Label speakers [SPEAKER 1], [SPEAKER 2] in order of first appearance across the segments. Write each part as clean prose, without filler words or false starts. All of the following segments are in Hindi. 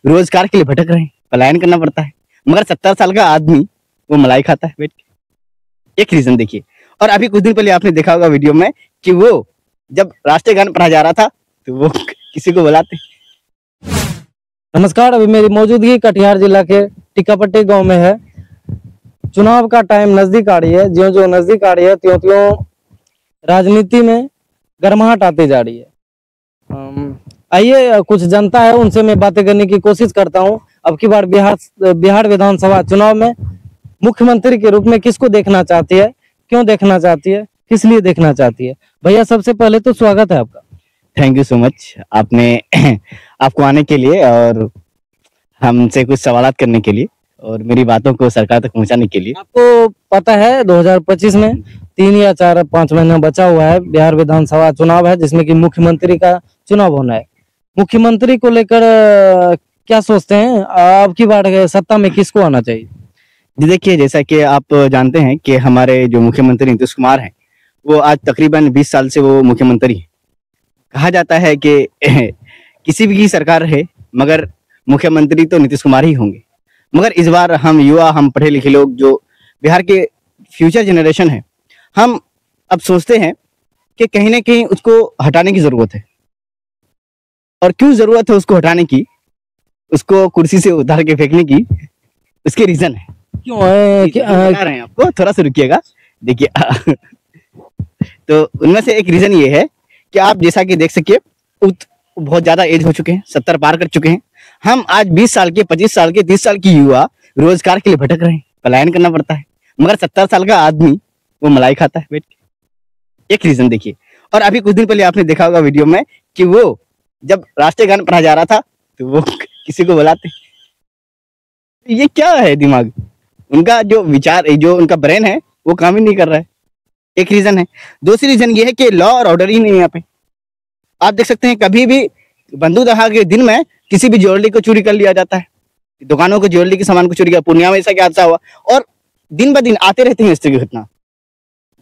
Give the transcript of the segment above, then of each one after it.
[SPEAKER 1] रोजगार के लिए भटक रहे हैं, पलायन करना पड़ता है। मगर 70 साल का आदमी वो मलाई खाता है बैठ के। एक रीजन देखिए। और अभी कुछ दिन पहले आपने देखा होगा वीडियो में कि वो जब राष्ट्रीय गान पढ़ा जा रहा था तो वो किसी को बुलाते।
[SPEAKER 2] नमस्कार, अभी मेरी मौजूदगी कटिहार जिला के टिकापट्टी गांव में है। चुनाव का टाइम नजदीक आ रही है। ज्यों ज्यों नजदीक आ रही है त्यों त्यों राजनीति में गर्माहट आती जा रही है। आइए कुछ जनता है उनसे मैं बातें करने की कोशिश करता हूं। अब की बार बिहार विधानसभा चुनाव में मुख्यमंत्री के रूप में किसको देखना चाहती है, क्यों देखना चाहती है, किस लिए देखना चाहती है। भैया सबसे पहले तो स्वागत है आपका।
[SPEAKER 1] थैंक यू सो मच आपने आपको आने के लिए और हमसे कुछ सवालात करने के लिए और मेरी बातों को सरकार तक पहुंचाने के लिए।
[SPEAKER 2] आपको पता है 2025 में 3 या 4-5 महीना बचा हुआ है। बिहार विधानसभा चुनाव है जिसमें कि मुख्यमंत्री का चुनाव होना है। मुख्यमंत्री को लेकर क्या सोचते हैं, अब की बार सत्ता में किसको आना चाहिए?
[SPEAKER 1] जी देखिए, जैसा कि आप जानते हैं कि हमारे जो मुख्यमंत्री नीतीश कुमार हैं वो आज तकरीबन 20 साल से वो मुख्यमंत्री हैं। कहा जाता है कि किसी भी की सरकार रहे मगर मुख्यमंत्री तो नीतीश कुमार ही होंगे। मगर इस बार हम युवा, हम पढ़े लिखे लोग जो बिहार के फ्यूचर जनरेशन है, हम अब सोचते हैं कि कहीं ना कहीं उसको हटाने की जरूरत है। और क्यों जरूरत है उसको हटाने की, उसको कुर्सी से उतार के फेंकने की, उसके रीजन है।
[SPEAKER 2] क्यों है
[SPEAKER 1] बता रहे हैं आपको, थोड़ा सा रुकिएगा। देखिए तो उनमें से एक रीजन ये है कि आप जैसा कि देख सकिए बहुत ज्यादा एज हो चुके हैं, 70 पार कर चुके हैं। हम आज 20 साल के, 25 साल के, 30 साल की युवा रोजगार के लिए भटक रहे हैं, पलायन करना पड़ता है। मगर 70 साल का आदमी वो मलाई खाता है बैठ के। एक रीजन देखिए। और अभी कुछ दिन पहले आपने देखा होगा वीडियो में कि वो जब राष्ट्रीय गान पढ़ा जा रहा था तो वो किसी को बुलाते। ये क्या है दिमाग, उनका जो विचार, जो उनका ब्रेन है वो काम ही नहीं कर रहा है। एक रीजन है। दूसरी रीजन ये है कि लॉ और ऑर्डर ही नहीं है यहाँ पे। आप देख सकते हैं कभी भी बंदूक दहा के दिन में किसी भी ज्वेलरी को चोरी कर लिया जाता है, दुकानों को ज्वेलरी के सामान को चोरी किया। पूर्णिया में ऐसा क्या हादसा हुआ और दिन ब दिन आते रहते हैं इस तरह की घटना।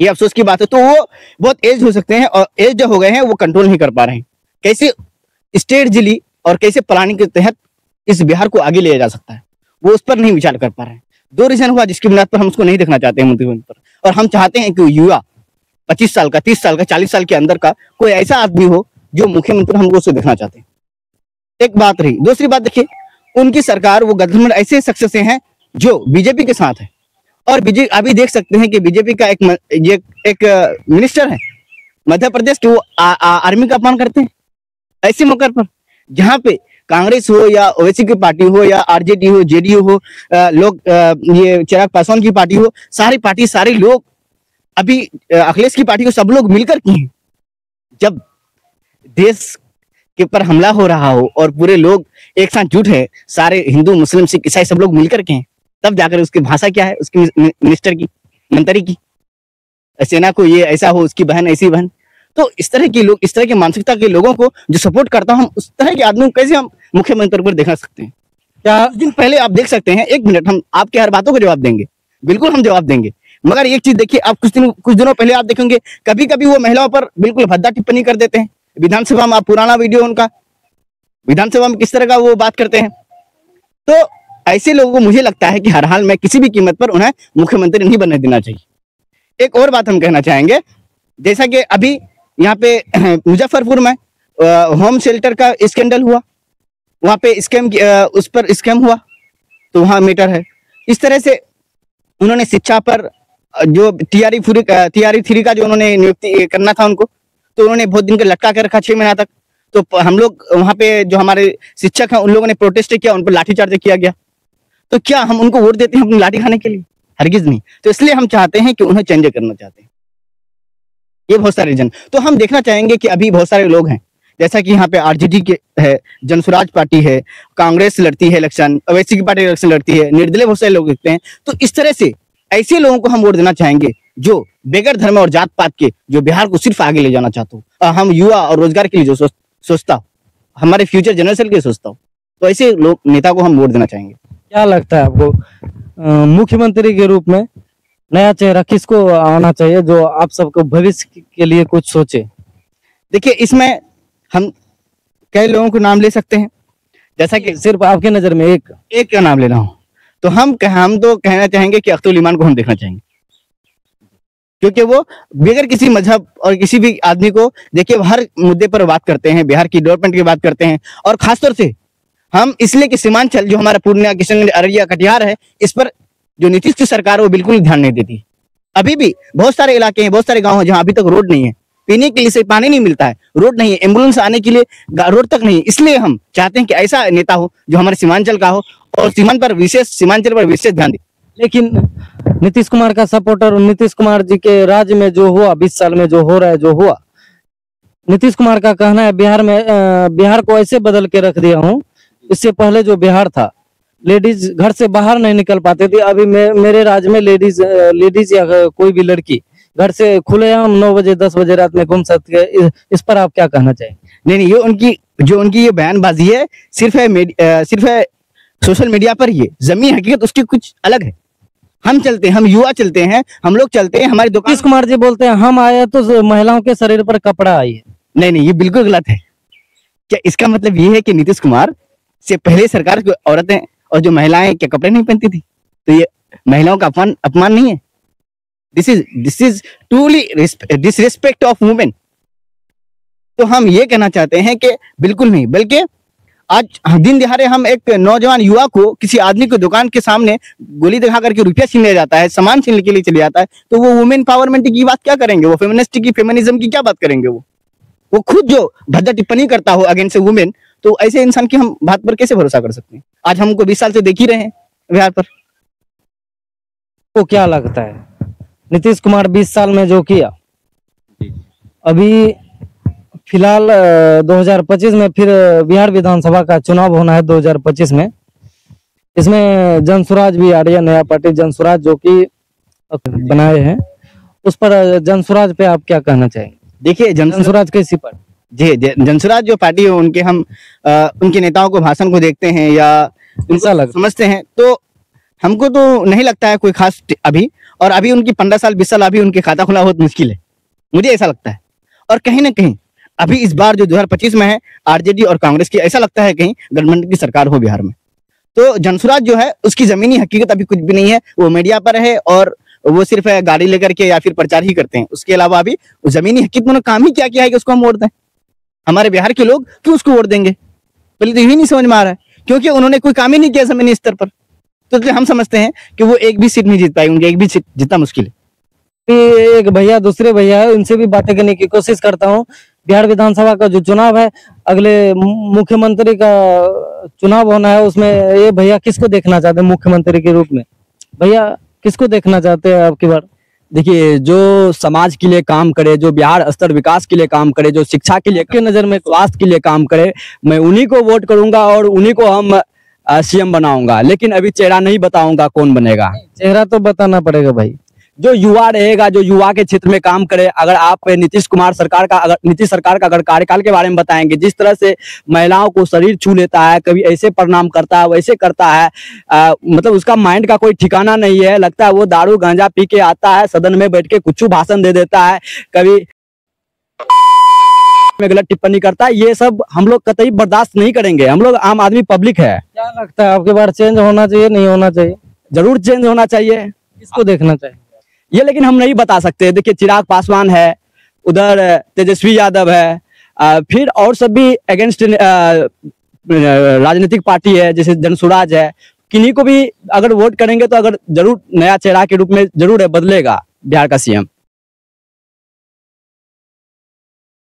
[SPEAKER 1] ये अफसोस की बात है। तो वो बहुत एज हो सकते हैं और एज जो हो गए हैं वो कंट्रोल नहीं कर पा रहे हैं। कैसे स्ट्रेटजी और कैसे प्लानिंग के तहत इस बिहार को आगे लिया जा सकता है वो उस पर नहीं विचार कर पा रहे हैं। 2 रीजन हुआ जिसकी बुनियाद पर हम उसको नहीं देखना चाहते हैं मुख्यमंत्री पर। और हम चाहते हैं कि युवा 25 साल का, 30 साल का, 40 साल के अंदर का कोई ऐसा आदमी हो जो मुख्यमंत्री हम उसको देखना चाहते हैं। एक बात रही। दूसरी बात देखिए, उनकी सरकार वो गठबंधन ऐसे शख्स से हैं जो बीजेपी के साथ है। और बीजेपी अभी देख सकते हैं कि बीजेपी का एक मिनिस्टर है मध्य प्रदेश के, वो आर्मी का अपमान करते हैं ऐसे मौके पर जहां पे कांग्रेस हो या ओवैसी की पार्टी हो या आरजेडी हो, जेडीयू हो, लोग ये चिराग पासवान की पार्टी हो, सारी पार्टी, सारे लोग, अभी अखिलेश की पार्टी को, सब लोग मिलकर की हैं। जब देश के ऊपर हमला हो रहा हो और पूरे लोग एक साथ जुट है, सारे हिंदू, मुस्लिम, सिख, ईसाई सब लोग मिलकर के हैं, तब जाकर उसकी भाषा क्या है, उसकी मिनिस्टर की, मंत्री की, सेना को ये ऐसा हो, उसकी बहन ऐसी बहन। तो इस तरह के लोग, इस तरह की मानसिकता के लोगों को जो सपोर्ट करता हम उस तरह के आदमी को कैसे हम मुख्यमंत्री पर देखा सकते हैं? क्या दिन पहले आप देख सकते हैं, 1 मिनट, हम आपके हर बातों को जवाब देंगे, बिल्कुल हम जवाब देंगे। मगर एक चीज देखिए, आप कुछ दिनों पहले आप देखेंगे कभी कभी वो महिलाओं पर बिल्कुल भद्दा टिप्पणी कर देते हैं। विधानसभा में, आप पुराना वीडियो उनका विधानसभा में किस तरह का वो बात करते हैं। तो ऐसे लोगों को मुझे लगता है कि हर हाल में किसी भी कीमत पर उन्हें मुख्यमंत्री नहीं बनने देना चाहिए। एक और बात हम कहना चाहेंगे, जैसा कि अभी यहाँ पे मुजफ्फरपुर में होम शेल्टर का स्कैंडल हुआ, वहां पे स्कैम, उस पर स्कैम हुआ तो वहां मीटर है। इस तरह से उन्होंने शिक्षा पर जो TRE 3 का जो उन्होंने नियुक्ति करना था उनको, तो उन्होंने बहुत दिन का लटका कर रखा 6 महीना तक। तो हम लोग वहां पे जो हमारे शिक्षक हैं उन लोगों ने प्रोटेस्ट किया, उन पर लाठीचार्ज किया गया। तो क्या हम उनको वोट देते हैं अपनी लाठी खाने के लिए? हरगिज नहीं। तो इसलिए हम चाहते हैं कि उन्हें चेंज करना चाहते हैं। ये बहुत सारे रीजन। तो हम देखना चाहेंगे कि अभी बहुत सारे लोग हैं, जैसा कि यहाँ पे आरजेडी के है, जनसुराज पार्टी है, कांग्रेस लड़ती है इलेक्शन, ओवैसी की पार्टी इलेक्शन लड़ती है, निर्दलीय बहुत सारे लोग दिखते हैं। तो इस तरह से ऐसे लोगों को हम वोट देना चाहेंगे जो बेगर धर्म और जात पात के, जो बिहार को सिर्फ आगे ले जाना चाहते हो। हम युवा और रोजगार के लिए जो सोचता हो, हमारे फ्यूचर जनरेशन के लिए सोचता हो, तो ऐसे लोग, नेता को हम वोट देना चाहेंगे।
[SPEAKER 2] क्या लगता है आपको मुख्यमंत्री के रूप में नया चेहरा किसको आना चाहिए जो आप सबको भविष्य के लिए कुछ सोचे?
[SPEAKER 1] देखिए, इसमें हम कई लोगों को नाम ले सकते हैं, जैसा कि
[SPEAKER 2] सिर्फ आपके नजर में एक
[SPEAKER 1] का नाम लेना हो तो हम तो कहना चाहेंगे कि अख्तरुल ईमान को हम देखना चाहेंगे, क्योंकि वो बगैर किसी मजहब और किसी भी आदमी को देखिए हर मुद्दे पर बात करते हैं, बिहार की डेवलपमेंट की बात करते हैं। और खासतौर से हम इसलिए कि सीमांचल जो हमारा पूर्णिया, किशनगंज, अररिया, कटिहार है, इस पर जो नीतीश की सरकार है वो बिल्कुल ध्यान नहीं देती। अभी भी बहुत सारे इलाके हैं, बहुत सारे गाँव हैं जहाँ अभी तक रोड नहीं है, पीने के लिए से पानी नहीं मिलता है, रोड नहीं है, एम्बुलेंस आने के लिए रोड तक नहीं है। इसलिए हम चाहते हैं कि ऐसा नेता हो जो हमारे सीमांचल का हो और सीमांचल पर विशेष ध्यान दे।
[SPEAKER 2] लेकिन नीतीश कुमार का सपोर्टर, नीतीश कुमार जी के राज्य में जो हुआ, 20 साल में जो हो रहा है, जो हुआ, नीतीश कुमार का कहना है बिहार को ऐसे बदल के रख दिया हूँ। इससे पहले जो बिहार था, लेडीज घर से बाहर नहीं निकल पाती थी। अभी मेरे राज्य में लेडीज या कोई भी लड़की घर से खुलेआम 9 बजे 10 बजे रात में घूम सकती है। इस पर आप क्या कहना चाहिए?
[SPEAKER 1] नहीं, ये उनकी ये बयानबाजी है, सिर्फ है सोशल मीडिया पर। ये जमीनी हकीकत उसकी कुछ अलग है। हम चलते हैं, हम युवा चलते हैं, हम लोग चलते हैं, हमारी दुकान।
[SPEAKER 2] नीतीश कुमार जी बोलते हैं हम आए तो महिलाओं के शरीर पर कपड़ा आई है।
[SPEAKER 1] नहीं, ये बिल्कुल गलत है। क्या इसका मतलब ये है कि नीतीश कुमार से पहले सरकार की औरतें और जो महिलाएं क्या कपड़े नहीं पहनती थी? तो ये महिलाओं का अपमान नहीं है? This is truly disrespect of women. तो हम ये कहना चाहते हैं कि बिल्कुल नहीं, बल्कि आज दिन दिहाड़े हम एक नौजवान युवा को किसी आदमी को दुकान के सामने गोली दिखा करके रुपया छीन ले जाता है, सामान छीनने के लिए चले जाता है, तो वो वुमेन पावरमेंट की बात क्या करेंगे? वो फेमिनिज्म की क्या बात करेंगे? वो खुद जो भद्दा टिप्पणी करता हो अगेंस्ट वुमेन, तो ऐसे इंसान की हम बात पर कैसे भरोसा कर सकते हैं? आज हमको 20 साल से देख ही रहे हैं बिहार पर।
[SPEAKER 2] तो क्या लगता है नीतीश कुमार 20 साल में जो किया, अभी फिलहाल 2025 में फिर बिहार विधानसभा का चुनाव होना है 2025 में। इसमें जनसुराज भी आ रही है, नया पार्टी जनसुराज जो कि बनाए हैं, उस पर जनसुराज पे आप क्या कहना चाहेंगे?
[SPEAKER 1] देखिए,
[SPEAKER 2] जनसुराज कैसी पार्टी?
[SPEAKER 1] जी, जनसुराज जो पार्टी है उनके हम उनके नेताओं को, भाषण को देखते हैं या समझते हैं, तो हमको तो नहीं लगता है कोई खास अभी। और अभी उनकी 15 साल 20 साल अभी उनके खाता खुला बहुत मुश्किल है, मुझे ऐसा लगता है। और कहीं ना कहीं अभी इस बार जो 2025 में है, आरजेडी और कांग्रेस की ऐसा लगता है कहीं गठबंधन की सरकार हो बिहार में। तो जनसुराज जो है उसकी जमीनी हकीकत अभी कुछ भी नहीं है, वो मीडिया पर है और वो सिर्फ गाड़ी लेकर के या फिर प्रचार ही करते हैं। उसके अलावा अभी जमीनी हकीकत में काम ही क्या किया है कि उसको हम वोट दें? हमारे बिहार के लोग क्यों उसको वोट देंगे? पहले तो यही नहीं समझ में आ रहा है, क्योंकि उन्होंने कोई काम ही नहीं किया जमीनी स्तर पर। तो इसलिए हम समझते हैं कि वो एक भी सीट नहीं जीत पाएंगे, एक भी सीट जितना मुश्किल है।
[SPEAKER 2] एक भैया, दूसरे भैया है, उनसे भी बातें करने की कोशिश करता हूँ। बिहार विधानसभा का जो चुनाव है, अगले मुख्यमंत्री का चुनाव होना है, उसमें ये भैया किसको देखना चाहते हैं मुख्यमंत्री के रूप में? भैया किसको देखना चाहते हैं आपकी बार?
[SPEAKER 3] देखिए, जो समाज के लिए काम करे, जो बिहार स्तर विकास के लिए काम करे, जो शिक्षा के लिए,
[SPEAKER 2] के नजर में
[SPEAKER 3] स्वास्थ्य के लिए काम करे, मैं उन्हीं को वोट करूंगा और उन्हीं को हम सीएम बनाऊंगा। लेकिन अभी चेहरा नहीं बताऊंगा कौन बनेगा।
[SPEAKER 2] चेहरा तो बताना पड़ेगा भाई।
[SPEAKER 3] जो युवा रहेगा, जो युवा के क्षेत्र में काम करे। अगर आप नीतीश सरकार का अगर कार्यकाल के बारे में बताएंगे, जिस तरह से महिलाओं को शरीर छू लेता है, कभी ऐसे प्रणाम करता है, वैसे करता है, मतलब उसका माइंड का कोई ठिकाना नहीं है। लगता है वो दारू गांजा पी के आता है, सदन में बैठ के कुछ भाषण दे देता है, कभी में गलत टिप्पणी करता है। ये सब हम लोग कतई बर्दाश्त नहीं करेंगे। हम लोग आम आदमी पब्लिक है।
[SPEAKER 2] क्या लगता है आपके बार चेंज होना चाहिए, नहीं होना चाहिए?
[SPEAKER 3] जरूर चेंज होना चाहिए।
[SPEAKER 2] किसको देखना चाहिए
[SPEAKER 3] ये लेकिन हम नहीं बता सकते। देखिए, चिराग पासवान है, उधर तेजस्वी यादव है, फिर और सब भी अगेंस्ट राजनीतिक पार्टी है, जैसे जनसुराज है। किन्हीं को भी अगर वोट करेंगे तो अगर जरूर नया चेहरा के रूप में जरूर है, बदलेगा बिहार का सीएम।